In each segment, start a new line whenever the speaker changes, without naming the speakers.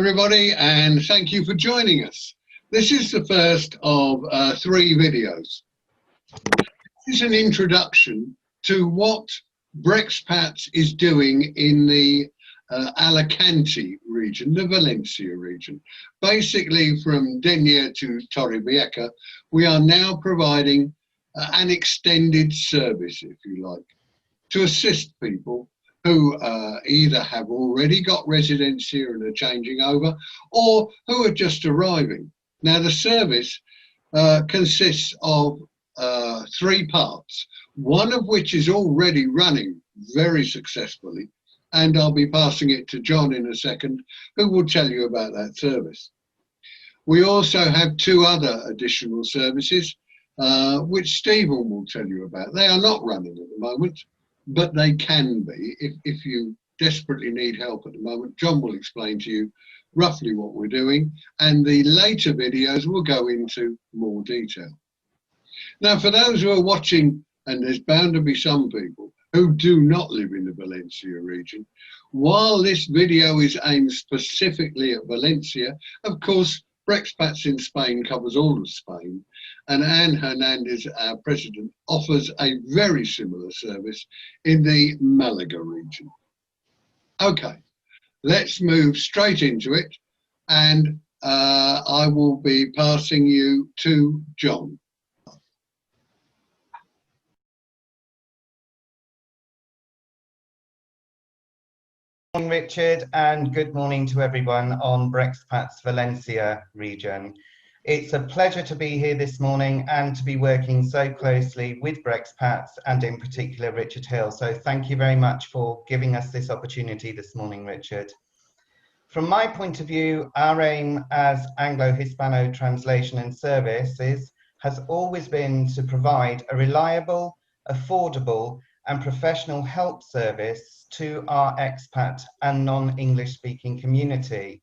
everybody, and thank you for joining us. This is the first of 3 videos. This is an introduction to what Brexpats is doing in the Alicante region, the Valencia region. Basically from Denia to Torrevieja, we are now providing an extended service, if you like, to assist people who either have already got residence here and are changing over, or who are just arriving. Now the service consists of 3 parts, one of which is already running very successfully, and I'll be passing it to John in a second, who will tell you about that service. We also have 2 other additional services, which Stephen will tell you about. They are not running at the moment, but they can be if you desperately need help at the moment. John will explain to you roughly what we're doing, and the later videos will go into more detail. Now, for those who are watching, and there's bound to be some people who do not live in the Valencia region, while this video is aimed specifically at Valencia, of course, Brexpats in Spain covers all of Spain, and Anne Hernandez, our president, offers a very similar service in the Malaga region. Okay, let's move straight into it, and I will be passing you to John.
Good morning, Richard, and good morning to everyone on Brexpats Valencia region. It's a pleasure to be here this morning and to be working so closely with Brexpats and in particular Richard Hill. So thank you very much for giving us this opportunity this morning, Richard. From my point of view, our aim as Anglo-Hispano Translation and Services has always been to provide a reliable, affordable and professional help service to our expat and non-English speaking community.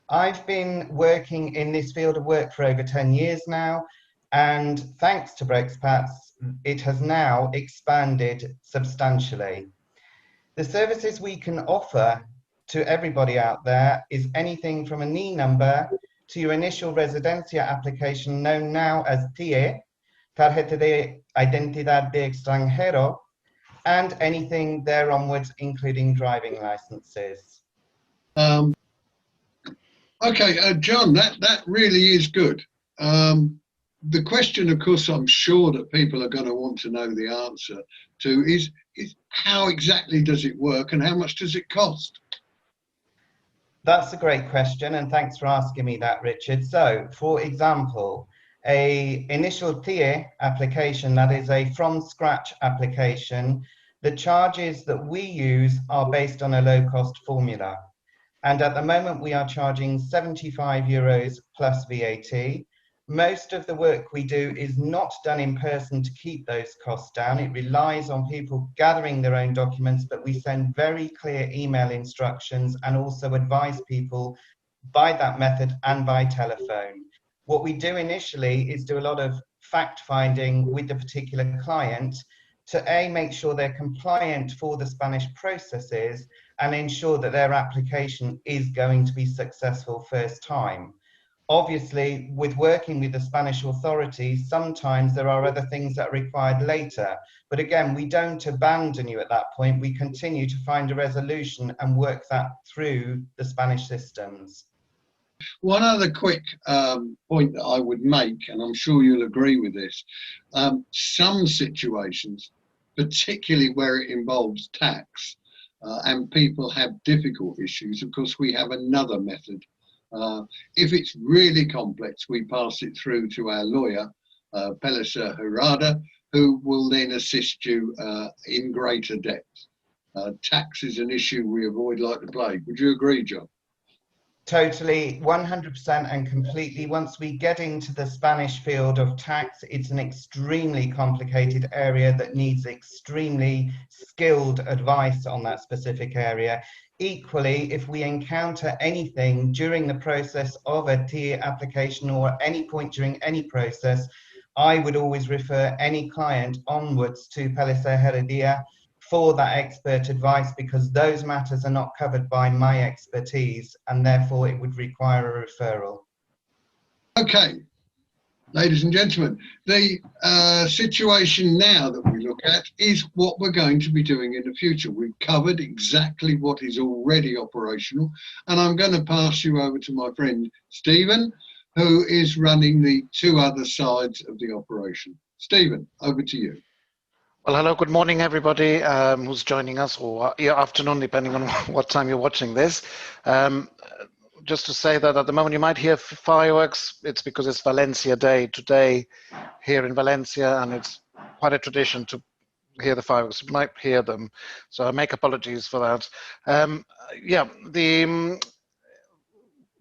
I've been working in this field of work for over 10 years now, and thanks to Brexpats, it has now expanded substantially. The services we can offer to everybody out there is anything from a NI number to your initial residencia application, known now as TIE, Tarjeta de Identidad de Extranjero, and anything there onwards, including driving licenses.
Okay, John, that really is good. The question, of course, I'm sure that people are going to want to know the answer to is how exactly does it work and how much does it cost?
That's a great question, and thanks for asking me that, Richard. So, for example, a initial TIE application, that is a from scratch application, the charges that we use are based on a low cost formula. And at the moment we are charging €75 plus VAT. Most of the work we do is not done in person to keep those costs down. It relies on people gathering their own documents, but we send very clear email instructions and also advise people by that method and by telephone. What we do initially is do a lot of fact finding with the particular client to make sure they're compliant for the Spanish processes and ensure that their application is going to be successful first time. Obviously, with working with the Spanish authorities, sometimes there are other things that are required later. But again, we don't abandon you at that point. We continue to find a resolution and work that through the Spanish systems.
One other quick point that I would make, and I'm sure you'll agree with this, some situations, particularly where it involves tax and people have difficult issues, of course, we have another method. If it's really complex, we pass it through to our lawyer, Pelissa Herrada, who will then assist you in greater depth. Tax is an issue we avoid like the plague. Would you agree, John?
Totally, 100% and completely. Once we get into the Spanish field of tax, it's an extremely complicated area that needs extremely skilled advice on that specific area. Equally, if we encounter anything during the process of a TIE application or at any point during any process, I would always refer any client onwards to Pelissa Heredia for that expert advice, because those matters are not covered by my expertise, and therefore it would require a referral.
Okay, ladies and gentlemen, the situation now that we look at is what we're going to be doing in the future. We've covered exactly what is already operational, and I'm going to pass you over to my friend Stephen, who is running the two other sides of the operation. Stephen, over to you.
Well, hello, good morning, everybody who's joining us, or afternoon, depending on what time you're watching this. Just to say that at the moment you might hear fireworks. It's because it's Valencia Day today here in Valencia, and it's quite a tradition to hear the fireworks. You might hear them, so I make apologies for that. Yeah, the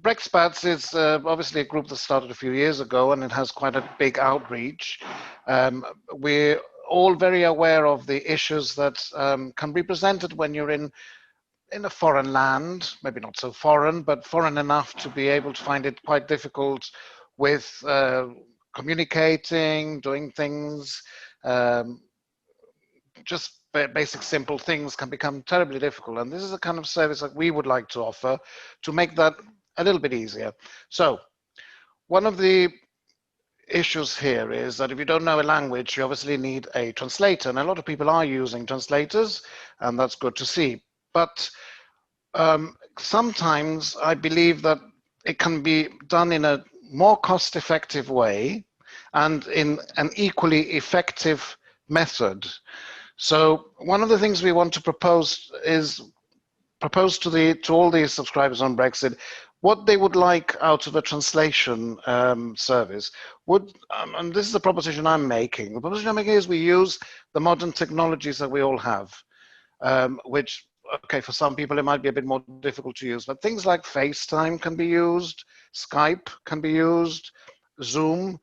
Brexpats is obviously a group that started a few years ago, and it has quite a big outreach. We're all very aware of the issues that can be presented when you're in a foreign land, maybe not so foreign, but foreign enough to be able to find it quite difficult with communicating, doing things. Just basic simple things can become terribly difficult, and this is a kind of service that we would like to offer to make that a little bit easier. So one of the issues here is that if you don't know a language, you obviously need a translator, and a lot of people are using translators, and that's good to see. But sometimes I believe that it can be done in a more cost-effective way and in an equally effective method. So one of the things we want to propose to all the subscribers on Brexit what they would like out of a translation service. And this is the proposition I'm making. The proposition I'm making is we use the modern technologies that we all have, which, okay, for some people it might be a bit more difficult to use, but things like FaceTime can be used, Skype can be used, Zoom,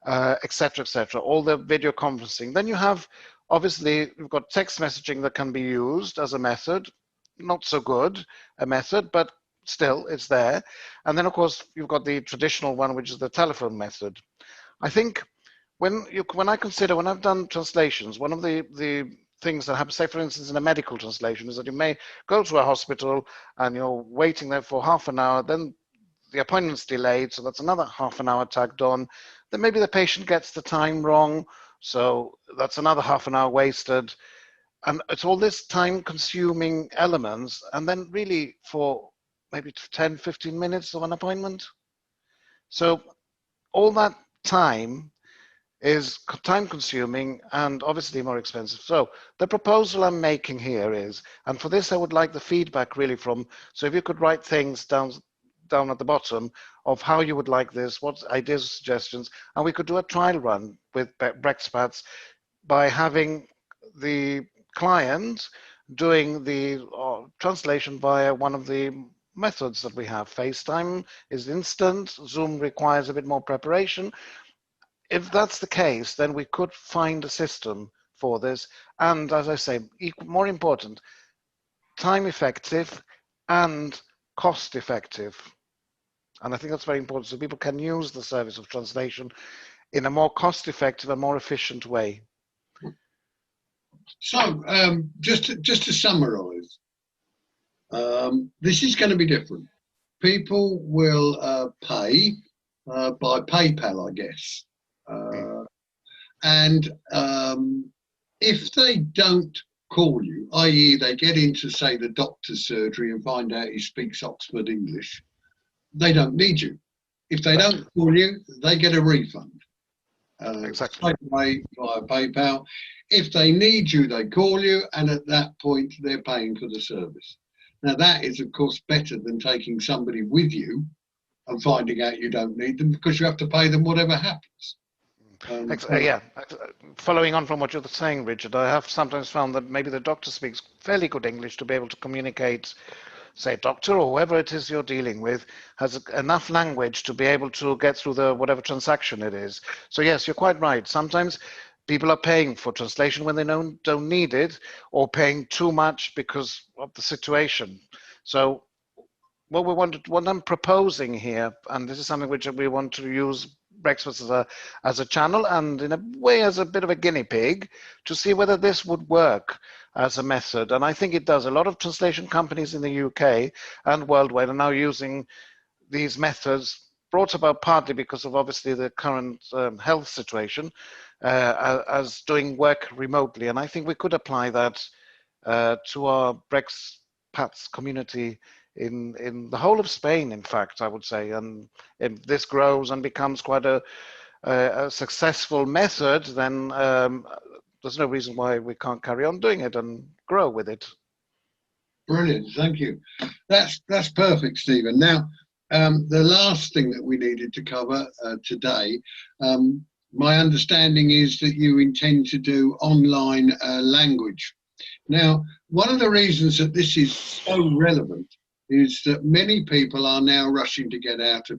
etc., etc., all the video conferencing. Then you have, obviously, you've got text messaging that can be used as a method, not so good a method, but still it's there. And then, of course, you've got the traditional one, which is the telephone method. I think when I've done translations, one of the things that happen, say for instance in a medical translation, is that you may go to a hospital and you're waiting there for half an hour, then the appointment's delayed, so that's another half an hour tagged on. Then maybe the patient gets the time wrong, so that's another half an hour wasted. And it's all this time-consuming elements, and then really for maybe 10, 15 minutes of an appointment. So all that time is time-consuming and obviously more expensive. So the proposal I'm making here is, and for this I would like the feedback really from, so if you could write things down at the bottom of how you would like this, what ideas, suggestions, and we could do a trial run with Brexpats by having the client doing the translation via one of the methods that we have. FaceTime is instant, Zoom requires a bit more preparation. If that's the case, then we could find a system for this, and as I say, more important, time effective and cost effective. And I think that's very important, so people can use the service of translation in a more cost effective and more efficient way.
So just to summarize, this is going to be different. People will pay by PayPal, I guess. And if they don't call you, i.e. they get into, say, the doctor's surgery and find out he speaks Oxford English, they don't need you. If they don't call you, they get a refund.
Exactly.
Straight away via PayPal. If they need you, they call you, and at that point they're paying for the service. Now that is of course better than taking somebody with you and finding out you don't need them, because you have to pay them whatever happens.
Yeah, following on from what you're saying, Richard, I have sometimes found that maybe the doctor speaks fairly good English to be able to communicate, say, doctor or whoever it is you're dealing with has enough language to be able to get through the whatever transaction it is. So yes, you're quite right. Sometimes people are paying for translation when they don't need it, or paying too much because of the situation. So what I'm proposing here, and this is something which we want to use Brexpats as a channel, and in a way as a bit of a guinea pig, to see whether this would work as a method. And I think it does. A lot of translation companies in the UK and worldwide are now using these methods, brought about partly because of obviously the current health situation, as doing work remotely. And I think we could apply that to our Brexpats community in the whole of Spain, in fact, I would say. And if this grows and becomes quite a successful method, then there's no reason why we can't carry on doing it and grow with it.
Brilliant, thank you. That's perfect, Stephen. Now, the last thing that we needed to cover today, my understanding is that you intend to do online language. Now, one of the reasons that this is so relevant is that many people are now rushing to get out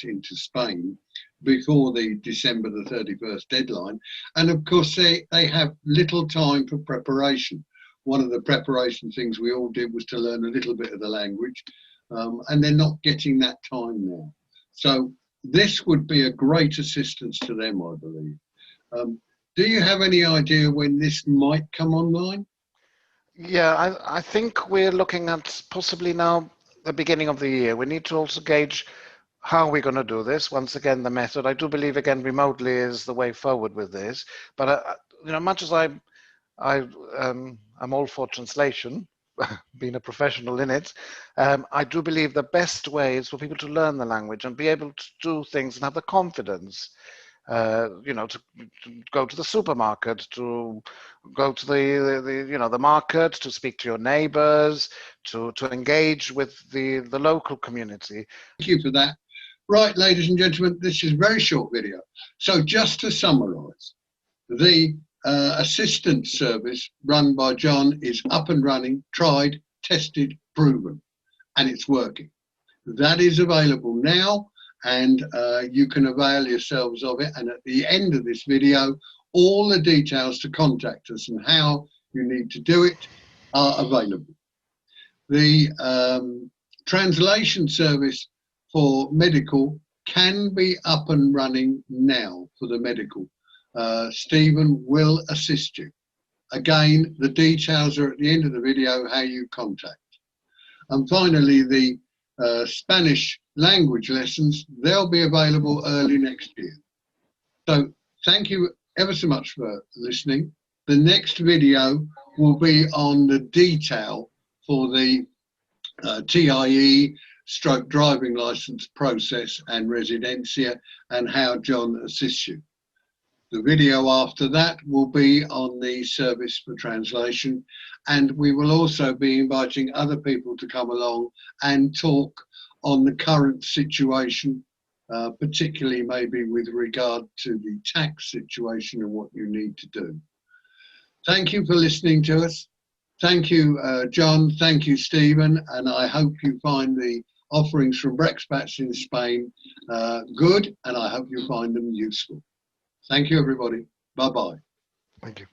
into Spain before the December the 31st deadline. And of course, they have little time for preparation. One of the preparation things we all did was to learn a little bit of the language, and they're not getting that time now. So this would be a great assistance to them, I believe. Do you have any idea when this might come online?
Yeah, I think we're looking at possibly now the beginning of the year. We need to also gauge how we're going to do this. Once again, the method. I do believe, again, remotely is the way forward with this. But you know, much as I'm all for translation, being a professional in it, I do believe the best way is for people to learn the language and be able to do things and have the confidence. You know, to go to the supermarket, to go to the market, to speak to your neighbors, to engage with the local community.
Thank you for that. Right, ladies and gentlemen, this is a very short video. So just to summarize, the assistance service run by John is up and running, tried, tested, proven, and it's working. That is available now, and you can avail yourselves of it. And at the end of this video, all the details to contact us and how you need to do it are available. The translation service for medical can be up and running now for the medical. Stephen will assist you. Again, the details are at the end of the video, how you contact. And finally, the Spanish language lessons, they'll be available early next year. So thank you ever so much for listening. The next video will be on the detail for the TIE stroke driving license process and residencia and how John assists you. The video after that will be on the service for translation, and we will also be inviting other people to come along and talk on the current situation, particularly maybe with regard to the tax situation and what you need to do. Thank you for listening to us. Thank you, John. Thank you, Stephen. And I hope you find the offerings from Brexpats in Spain good, and I hope you find them useful. Thank you, everybody. Bye-bye.
Thank you.